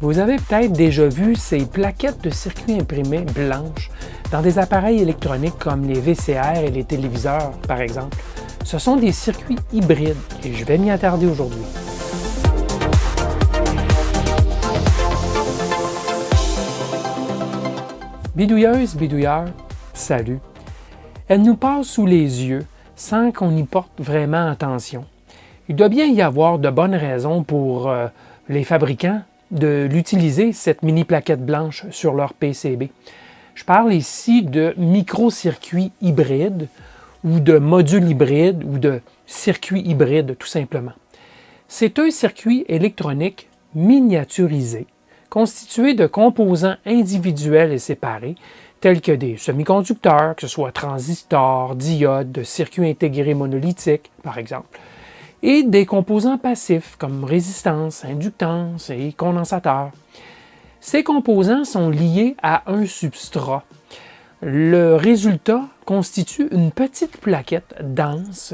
Vous avez peut-être déjà vu ces plaquettes de circuits imprimés blanches dans des appareils électroniques comme les VCR et les téléviseurs, par exemple. Ce sont des circuits hybrides et je vais m'y attarder aujourd'hui. Bidouilleuse, bidouilleur, salut. Elle nous passe sous les yeux sans qu'on y porte vraiment attention. Il doit bien y avoir de bonnes raisons pour les fabricants de l'utiliser, cette mini plaquette blanche sur leur PCB. Je parle ici de microcircuits hybrides ou de modules hybrides ou de circuits hybrides tout simplement. C'est un circuit électronique miniaturisé, constitué de composants individuels et séparés, tels que des semi-conducteurs, que ce soit transistors, diodes, circuits intégrés monolithiques, par exemple, et des composants passifs comme résistance, inductance et condensateur. Ces composants sont liés à un substrat. Le résultat constitue une petite plaquette dense,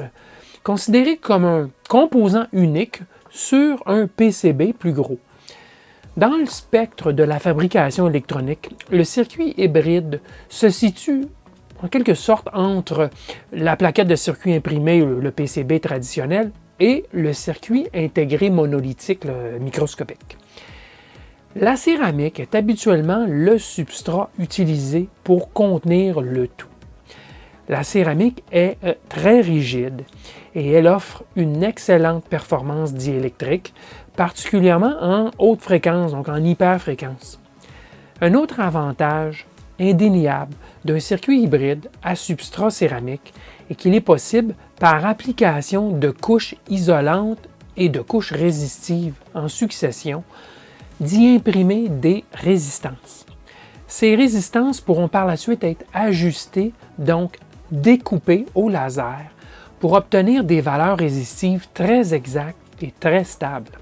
considérée comme un composant unique sur un PCB plus gros. Dans le spectre de la fabrication électronique, le circuit hybride se situe en quelque sorte entre la plaquette de circuit imprimé, le PCB traditionnel, et le circuit intégré monolithique microscopique. La céramique est habituellement le substrat utilisé pour contenir le tout. La céramique est très rigide et elle offre une excellente performance diélectrique, particulièrement en haute fréquence, donc en hyperfréquence. Un autre avantage indéniable d'un circuit hybride à substrat céramique est qu'il est possible, par application de couches isolantes et de couches résistives en succession, d'y imprimer des résistances. Ces résistances pourront par la suite être ajustées, donc découpées au laser, pour obtenir des valeurs résistives très exactes et très stables.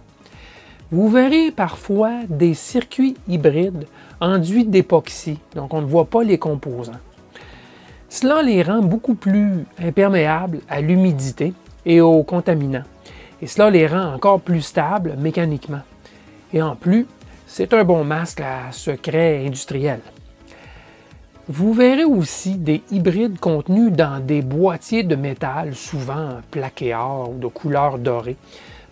Vous verrez parfois des circuits hybrides enduits d'époxy, donc on ne voit pas les composants. Cela les rend beaucoup plus imperméables à l'humidité et aux contaminants, et cela les rend encore plus stables mécaniquement. Et en plus, c'est un bon masque à secret industriel. Vous verrez aussi des hybrides contenus dans des boîtiers de métal, souvent plaqués or ou de couleur dorée,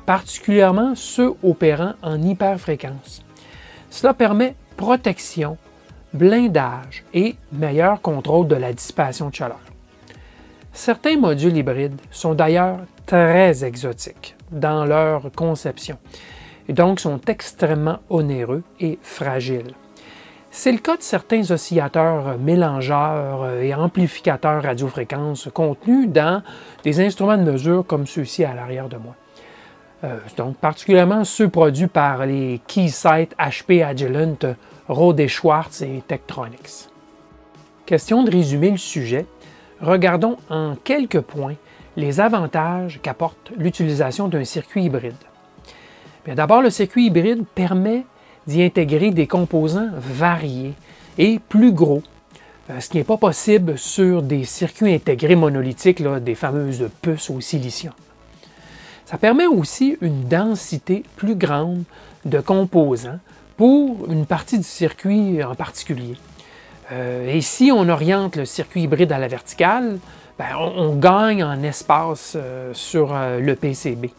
particulièrement ceux opérant en hyperfréquence. Cela permet protection, blindage et meilleur contrôle de la dissipation de chaleur. Certains modules hybrides sont d'ailleurs très exotiques dans leur conception et donc sont extrêmement onéreux et fragiles. C'est le cas de certains oscillateurs mélangeurs et amplificateurs radiofréquences contenus dans des instruments de mesure comme ceux-ci à l'arrière de moi. Donc particulièrement ceux produits par les Keysight, HP Agilent, Rode et Schwartz et Tektronix. Question de résumer le sujet, regardons en quelques points les avantages qu'apporte l'utilisation d'un circuit hybride. D'abord, le circuit hybride permet d'y intégrer des composants variés et plus gros, ce qui n'est pas possible sur des circuits intégrés monolithiques, des fameuses puces au silicium. Ça permet aussi une densité plus grande de composants pour une partie du circuit en particulier. Et si on oriente le circuit hybride à la verticale, on gagne en espace sur le PCB.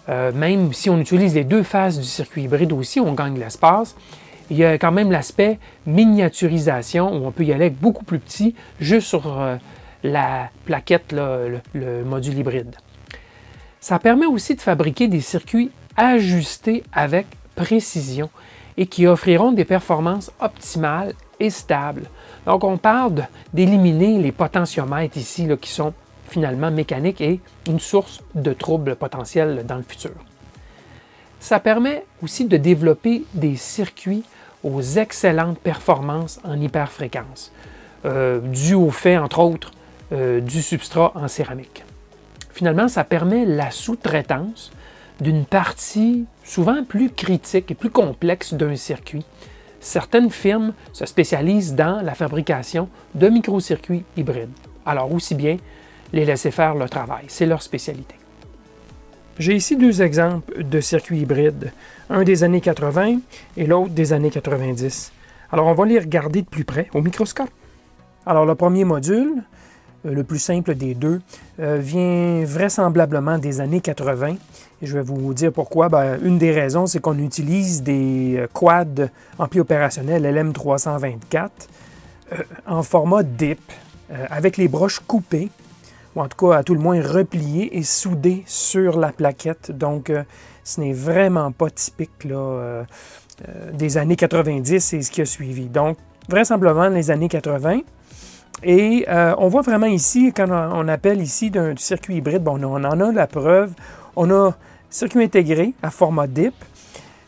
Même si on utilise les deux faces du circuit hybride aussi, on gagne l'espace. Il y a quand même l'aspect miniaturisation où on peut y aller avec beaucoup plus petit, juste sur la plaquette, le module hybride. Ça permet aussi de fabriquer des circuits ajustés avec précision et qui offriront des performances optimales et stables. Donc on parle d'éliminer les potentiomètres ici qui sont finalement mécaniques et une source de troubles potentiels dans le futur. Ça permet aussi de développer des circuits aux excellentes performances en hyperfréquence, dû au fait, entre autres, du substrat en céramique. Finalement, ça permet la sous-traitance d'une partie souvent plus critique et plus complexe d'un circuit. Certaines firmes se spécialisent dans la fabrication de microcircuits hybrides. Alors aussi bien les laisser faire le travail, c'est leur spécialité. J'ai ici deux exemples de circuits hybrides, un des années 80 et l'autre des années 90. Alors on va les regarder de plus près au microscope. Alors le premier module, le plus simple des deux, vient vraisemblablement des années 80. Et je vais vous dire pourquoi. Une des raisons, c'est qu'on utilise des quads ampli opérationnels LM324 en format DIP, avec les broches coupées, ou en tout cas à tout le moins repliées et soudées sur la plaquette. Donc ce n'est vraiment pas typique là, des années 90 et ce qui a suivi. Donc vraisemblablement les années 80. Et on voit vraiment ici, quand on appelle ici d'un circuit hybride, on en a la preuve. On a circuit intégré à format DIP,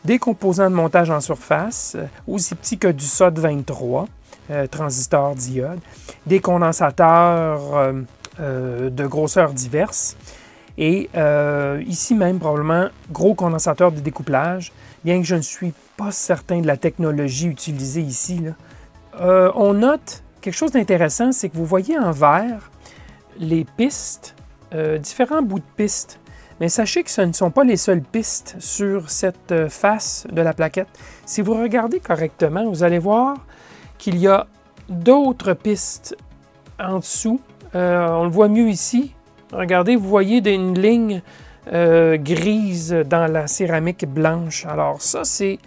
des composants de montage en surface, aussi petits que du SOD23, transistor diode, des condensateurs de grosseurs diverses, et ici même probablement gros condensateur de découplage, bien que je ne suis pas certain de la technologie utilisée ici. Là. On note quelque chose d'intéressant, c'est que vous voyez en vert les pistes, différents bouts de pistes. Mais sachez que ce ne sont pas les seules pistes sur cette face de la plaquette. Si vous regardez correctement, vous allez voir qu'il y a d'autres pistes en dessous. On le voit mieux ici. Regardez, vous voyez une ligne grise dans la céramique blanche. Alors ça, c'est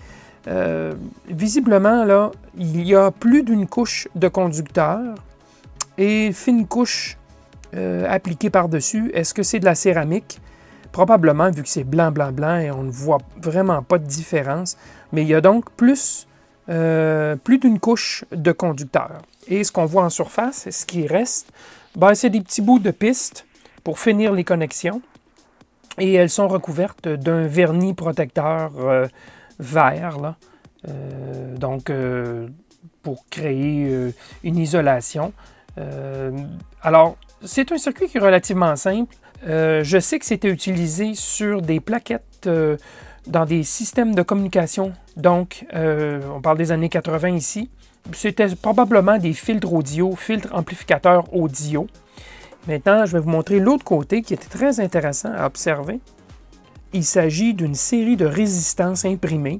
visiblement, là, il y a plus d'une couche de conducteur et fine couche appliquée par-dessus. Est-ce que c'est de la céramique? Probablement, vu que c'est blanc, blanc, blanc, et on ne voit vraiment pas de différence. Mais il y a donc plus d'une couche de conducteur. Et ce qu'on voit en surface, ce qui reste, c'est des petits bouts de piste pour finir les connexions. Et elles sont recouvertes d'un vernis protecteur vert, là. Pour créer une isolation. Alors, c'est un circuit qui est relativement simple. Je sais que c'était utilisé sur des plaquettes dans des systèmes de communication. Donc, on parle des années 80 ici. C'était probablement des filtres audio, filtres amplificateurs audio. Maintenant, je vais vous montrer l'autre côté qui était très intéressant à observer. Il s'agit d'une série de résistances imprimées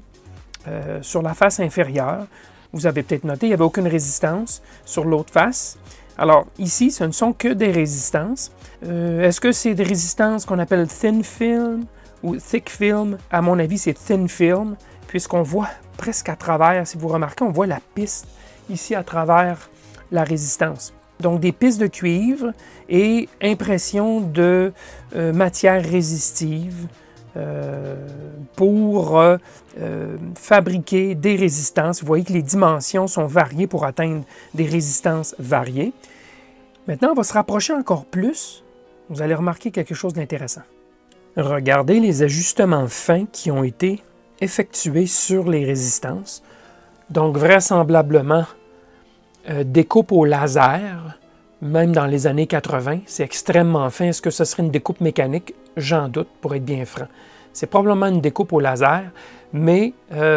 sur la face inférieure. Vous avez peut-être noté, il n'y avait aucune résistance sur l'autre face. Alors ici, ce ne sont que des résistances. Est-ce que c'est des résistances qu'on appelle thin film ou thick film? À mon avis, c'est thin film, puisqu'on voit presque à travers, si vous remarquez, on voit la piste ici à travers la résistance. Donc des pistes de cuivre et impression de matière résistive pour fabriquer des résistances. Vous voyez que les dimensions sont variées pour atteindre des résistances variées. Maintenant, on va se rapprocher encore plus. Vous allez remarquer quelque chose d'intéressant. Regardez les ajustements fins qui ont été effectués sur les résistances. Donc, vraisemblablement, découpe au laser, même dans les années 80, c'est extrêmement fin. Est-ce que ce serait une découpe mécanique? J'en doute, pour être bien franc. C'est probablement une découpe au laser, mais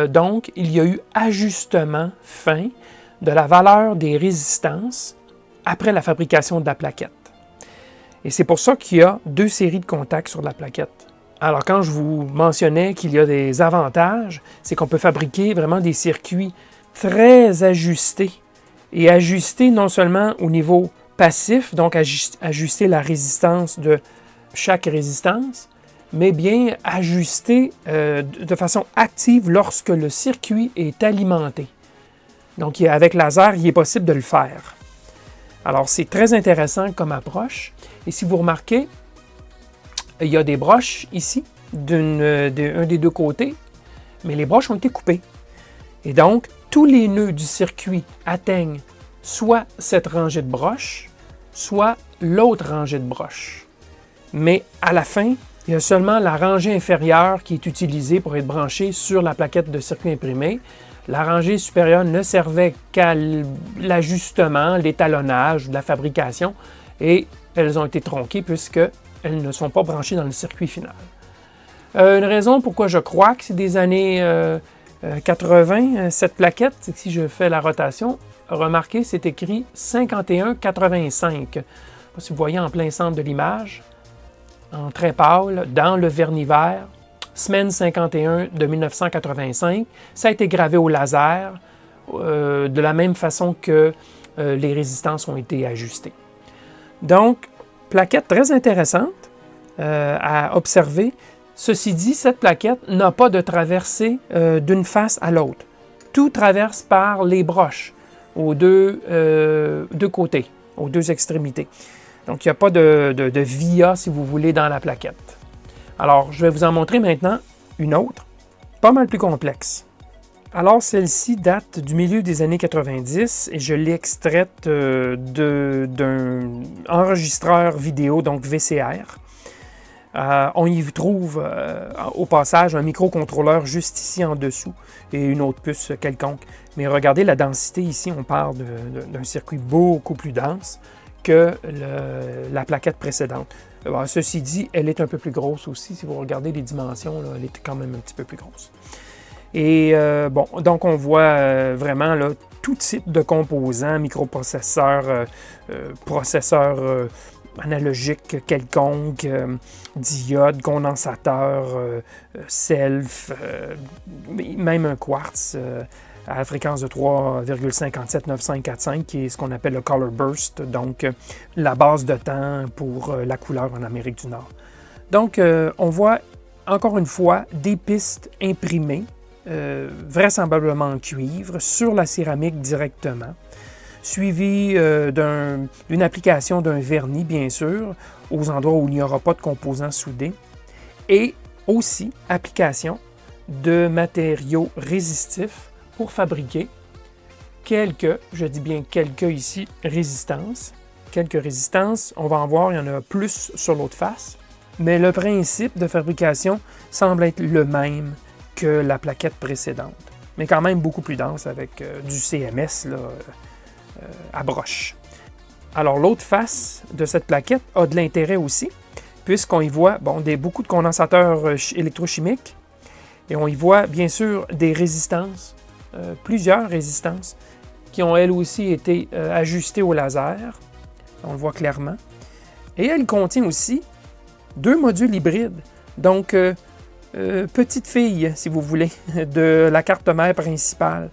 donc, il y a eu ajustement fin de la valeur des résistances après la fabrication de la plaquette. Et c'est pour ça qu'il y a deux séries de contacts sur la plaquette. Alors, quand je vous mentionnais qu'il y a des avantages, c'est qu'on peut fabriquer vraiment des circuits très ajustés, et ajustés non seulement au niveau passif, donc ajuster la résistance de chaque résistance, mais bien ajustés de façon active lorsque le circuit est alimenté. Donc, avec laser, il est possible de le faire. Alors, c'est très intéressant comme approche. Et si vous remarquez, il y a des broches ici, d'un des deux côtés, mais les broches ont été coupées. Et donc, tous les nœuds du circuit atteignent soit cette rangée de broches, soit l'autre rangée de broches. Mais à la fin, il y a seulement la rangée inférieure qui est utilisée pour être branchée sur la plaquette de circuit imprimé. La rangée supérieure ne servait qu'à l'ajustement, l'étalonnage de la fabrication et elles ont été tronquées puisqu'elles ne sont pas branchées dans le circuit final. Une raison pourquoi je crois que c'est des années 80, cette plaquette, c'est que si je fais la rotation, remarquez, c'est écrit 5185. Si vous voyez en plein centre de l'image, en très pâle dans le vernis vert, semaine 51 de 1985. Ça a été gravé au laser de la même façon que les résistances ont été ajustées. Donc, plaquette très intéressante à observer. Ceci dit, cette plaquette n'a pas de traversée d'une face à l'autre. Tout traverse par les broches aux deux côtés, aux deux extrémités. Donc, il n'y a pas de via, si vous voulez, dans la plaquette. Alors, je vais vous en montrer maintenant une autre, pas mal plus complexe. Alors, celle-ci date du milieu des années 90 et je l'ai extraite d'un enregistreur vidéo, donc VCR. On y trouve au passage un microcontrôleur juste ici en dessous et une autre puce quelconque. Mais regardez la densité ici, on parle d'un circuit beaucoup plus dense que la plaquette précédente. Ceci dit, elle est un peu plus grosse aussi. Si vous regardez les dimensions, là, elle est quand même un petit peu plus grosse. Et bon, donc on voit vraiment là, tout type de composants, microprocesseurs, processeurs analogiques quelconques, diodes, condensateurs, self, même un quartz à la fréquence de 3,57945, qui est ce qu'on appelle le color burst, donc la base de temps pour la couleur en Amérique du Nord. Donc, on voit encore une fois des pistes imprimées, vraisemblablement en cuivre, sur la céramique directement, suivi d'une application d'un vernis, bien sûr, aux endroits où il n'y aura pas de composants soudés, et aussi application de matériaux résistifs pour fabriquer quelques, je dis bien quelques ici, résistances. Quelques résistances, on va en voir, il y en a plus sur l'autre face, mais le principe de fabrication semble être le même que la plaquette précédente, mais quand même beaucoup plus dense avec du CMS là, à broche. Alors l'autre face de cette plaquette a de l'intérêt aussi, puisqu'on y voit beaucoup de condensateurs électrochimiques, et on y voit bien sûr des résistances, plusieurs résistances, qui ont elles aussi été ajustées au laser, on le voit clairement, et elle contient aussi 2 modules hybrides, donc petite fille, si vous voulez, de la carte mère principale.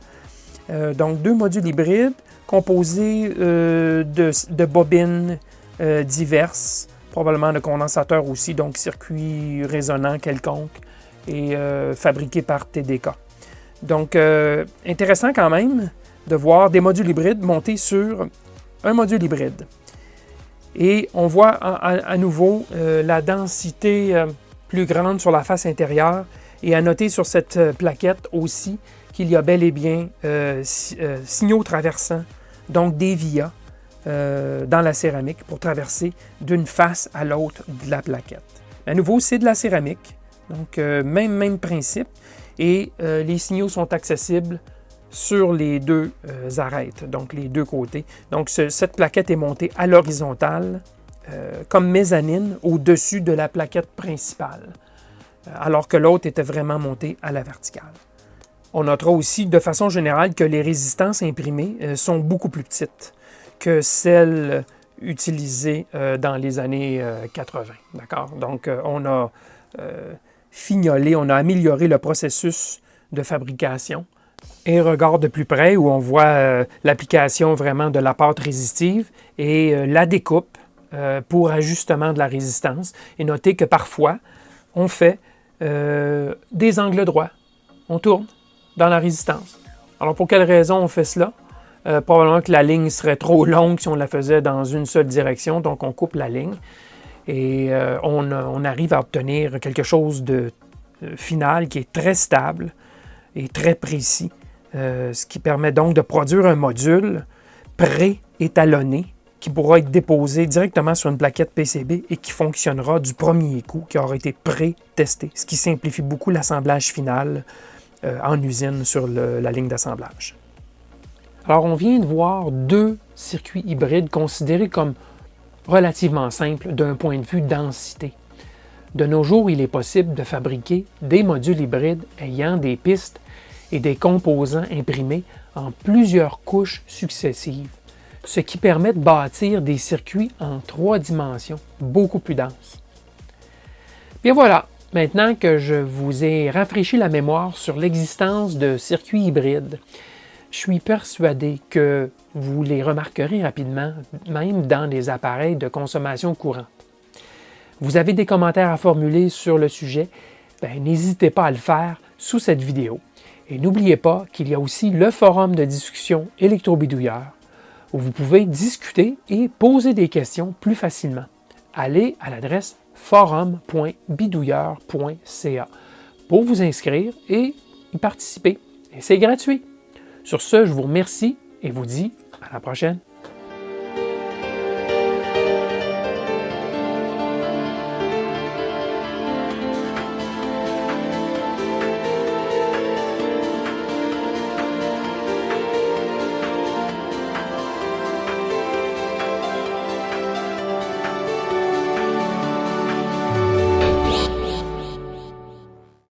Donc 2 modules hybrides composés de bobines diverses, probablement de condensateurs aussi, donc circuits résonnants quelconques, et fabriqués par TDK. Donc, intéressant quand même de voir des modules hybrides montés sur un module hybride. Et on voit à nouveau la densité plus grande sur la face intérieure, et à noter sur cette plaquette aussi qu'il y a bel et bien signaux traversants, donc des vias dans la céramique pour traverser d'une face à l'autre de la plaquette. À nouveau, c'est de la céramique, donc même principe, et les signaux sont accessibles sur les 2 arêtes, donc les 2 côtés. Donc cette plaquette est montée à l'horizontale comme mezzanine au-dessus de la plaquette principale, alors que l'autre était vraiment montée à la verticale. On notera aussi de façon générale que les résistances imprimées sont beaucoup plus petites que celles utilisées dans les années 80. D'accord? Donc on a fignolé, on a amélioré le processus de fabrication. Et regarde de plus près où on voit l'application vraiment de la pâte résistive et la découpe pour ajustement de la résistance. Et notez que parfois, on fait des angles droits. On tourne dans la résistance. Alors, pour quelle raison on fait cela? Probablement que la ligne serait trop longue si on la faisait dans une seule direction, donc on coupe la ligne et on arrive à obtenir quelque chose de final qui est très stable et très précis, ce qui permet donc de produire un module pré-étalonné qui pourra être déposé directement sur une plaquette PCB et qui fonctionnera du premier coup, qui aura été pré-testé, ce qui simplifie beaucoup l'assemblage final en usine sur la ligne d'assemblage. Alors, on vient de voir 2 circuits hybrides considérés comme relativement simples d'un point de vue densité. De nos jours, il est possible de fabriquer des modules hybrides ayant des pistes et des composants imprimés en plusieurs couches successives, ce qui permet de bâtir des circuits en 3 dimensions beaucoup plus denses. Bien voilà, maintenant que je vous ai rafraîchi la mémoire sur l'existence de circuits hybrides, je suis persuadé que vous les remarquerez rapidement, même dans les appareils de consommation courante. Vous avez des commentaires à formuler sur le sujet, n'hésitez pas à le faire sous cette vidéo. Et n'oubliez pas qu'il y a aussi le forum de discussion électrobidouilleur, où vous pouvez discuter et poser des questions plus facilement. Allez à l'adresse forum.bidouilleur.ca pour vous inscrire et y participer. Et c'est gratuit. Sur ce, je vous remercie et vous dis à la prochaine.